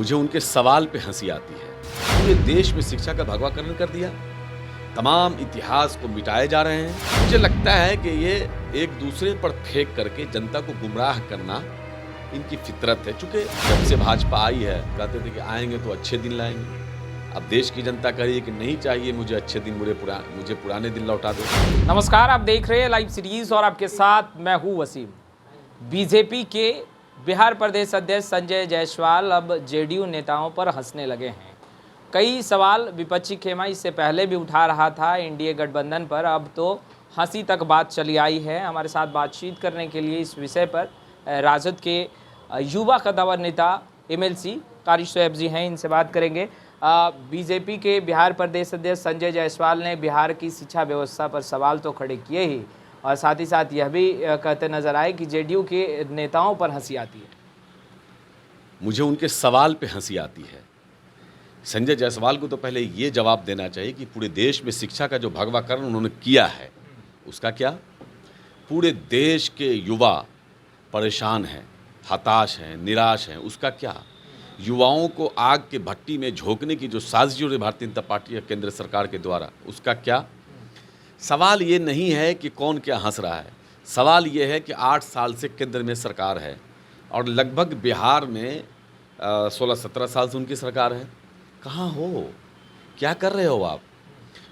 मुझे उनके सवाल पे हंसी आती है। पूरे देश में शिक्षा का भगवाकरण कर दिया, तमाम इतिहास को मिटाए जा रहे हैं। मुझे लगता है कि ये एक दूसरे पर फेंक करके जनता को गुमराह करना इनकी फितरत है। चूंकि जब से भाजपा आई है, कहते थे कि आएंगे तो अच्छे दिन लाएंगे। अब देश की जनता कह रही है कि नहीं चाहिए मुझे अच्छे दिन, मुझे पुराने दिन लौटा दो। नमस्कार, आप देख रहे हैं लाइव सीरीज और आपके साथ मैं हूं वसीम। बीजेपी के बिहार प्रदेश अध्यक्ष संजय जायसवाल अब जेडीयू नेताओं पर हंसने लगे हैं। कई सवाल विपक्षी खेमा इससे पहले भी उठा रहा था एनडीए गठबंधन पर, अब तो हंसी तक बात चली आई है। हमारे साथ बातचीत करने के लिए इस विषय पर राजद के युवा कद्दावर नेता एमएलसी कारी शोएब जी हैं, इनसे बात करेंगे। बीजेपी के बिहार प्रदेश अध्यक्ष संजय जायसवाल ने बिहार की शिक्षा व्यवस्था पर सवाल तो खड़े किए ही, और साथ ही साथ यह भी कहते नजर आए कि जेडीयू के नेताओं पर हंसी आती है। मुझे उनके सवाल पे हंसी आती है। संजय जायसवाल को तो पहले ये जवाब देना चाहिए कि पूरे देश में शिक्षा का जो भगवाकरण उन्होंने किया है उसका क्या। पूरे देश के युवा परेशान हैं, हताश हैं, निराश हैं, उसका क्या। युवाओं को आग के भट्टी में झोंकने की जो साजिश हो रही भारतीय जनता पार्टी या केंद्र सरकार के द्वारा, उसका क्या। सवाल ये नहीं है कि कौन क्या हंस रहा है, सवाल ये है कि 8 साल से केंद्र में सरकार है और लगभग बिहार में 16-17 साल से उनकी सरकार है। कहाँ हो, क्या कर रहे हो आप।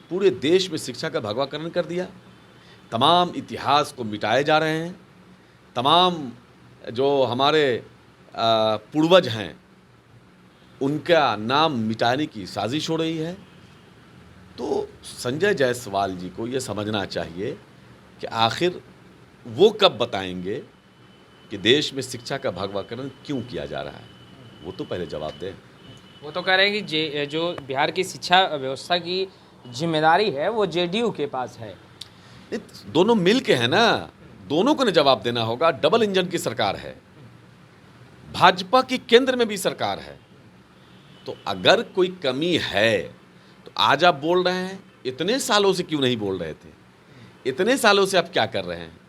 पूरे देश में शिक्षा का भगवाकरण कर दिया, तमाम इतिहास को मिटाए जा रहे हैं, तमाम जो हमारे पूर्वज हैं उनका नाम मिटाने की साजिश हो रही है। तो संजय जायसवाल जी को ये समझना चाहिए कि आखिर वो कब बताएंगे कि देश में शिक्षा का भगवाकरण क्यों किया जा रहा है, वो तो पहले जवाब दें। वो तो कह रहे हैं कि जो बिहार की शिक्षा व्यवस्था की जिम्मेदारी है वो जेडीयू के पास है। दोनों मिल के हैं ना, दोनों को ने जवाब देना होगा। डबल इंजन की सरकार है, भाजपा की केंद्र में भी सरकार है, तो अगर कोई कमी है तो आज आप बोल रहे हैं। इतने सालों से क्यों नहीं बोल रहे थे, इतने सालों से आप क्या कर रहे हैं।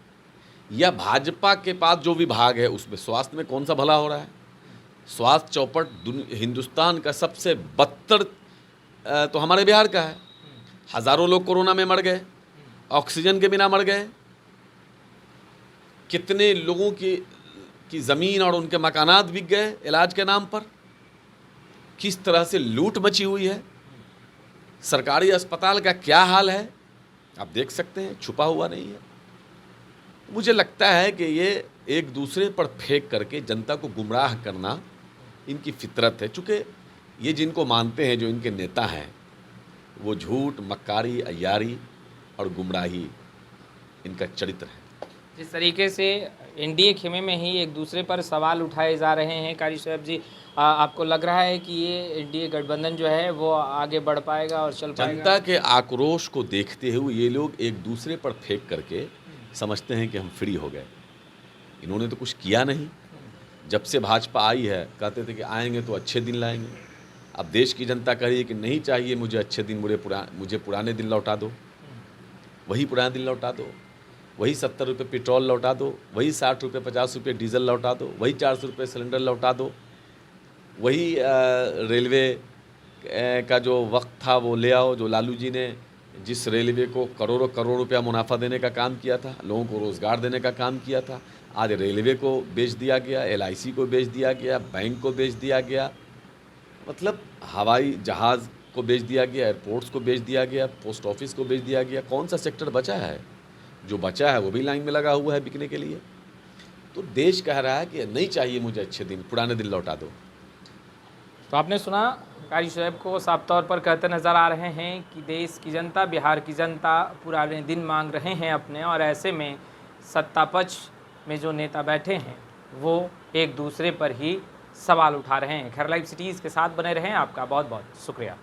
या भाजपा के पास जो विभाग है उसमें स्वास्थ्य में कौन सा भला हो रहा है। स्वास्थ्य चौपट हिंदुस्तान का सबसे बदतर तो हमारे बिहार का है। हज़ारों लोग कोरोना में मर गए, ऑक्सीजन के बिना मर गए। कितने लोगों की ज़मीन और उनके मकानात बिक गए इलाज के नाम पर। किस तरह से लूट मची हुई है। सरकारी अस्पताल का क्या हाल है आप देख सकते हैं, छुपा हुआ नहीं है। मुझे लगता है कि ये एक दूसरे पर फेंक करके जनता को गुमराह करना इनकी फितरत है। चूँकि ये जिनको मानते हैं, जो इनके नेता हैं, वो झूठ, मक्कारी, अय्यारी और गुमराही इनका चरित्र है। जिस तरीके से एनडीए खेमे में ही एक दूसरे पर सवाल उठाए जा रहे हैं, कारी शोएब जी, आपको लग रहा है कि ये एनडीए गठबंधन जो है वो आगे बढ़ पाएगा और चल पाएगा? जनता के आक्रोश को देखते हुए ये लोग एक दूसरे पर फेंक करके समझते हैं कि हम फ्री हो गए। इन्होंने तो कुछ किया नहीं। जब से भाजपा आई है, कहते थे कि आएंगे तो अच्छे दिन लाएंगे। अब देश की जनता कह रही है कि नहीं चाहिए मुझे अच्छे दिन, मुझे पुराने दिन लौटा दो। वही पुराने दिन लौटा दो, वही 70 रुपये पेट्रोल लौटा दो, वही 60 रुपये 50 रुपये डीजल लौटा दो, वही 400 रुपये सिलेंडर लौटा दो, वही रेलवे का जो वक्त था वो ले आओ, जो लालू जी ने जिस रेलवे को करोड़ों करोड़ रुपया मुनाफा देने का काम किया था, लोगों को रोज़गार देने का काम किया था, आज रेलवे को बेच दिया गया, एलआईसी को बेच दिया गया, बैंक को बेच दिया गया, मतलब हवाई जहाज़ को बेच दिया गया, एयरपोर्ट्स को बेच दिया गया, पोस्ट ऑफिस को बेच दिया गया। कौन सा सेक्टर बचा है? जो बचा है वो भी लाइन में लगा हुआ है बिकने के लिए। तो देश कह रहा है कि नहीं चाहिए मुझे अच्छे दिन, पुराने दिन लौटा दो। तो आपने सुना, कारी शोएब को साफ तौर पर कहते नज़र आ रहे हैं कि देश की जनता, बिहार की जनता पुराने दिन मांग रहे हैं अपने, और ऐसे में सत्ता पक्ष में जो नेता बैठे हैं वो एक दूसरे पर ही सवाल उठा रहे हैं। खैर, लाइव सिटीज़ के साथ बने रहें। आपका बहुत बहुत शुक्रिया।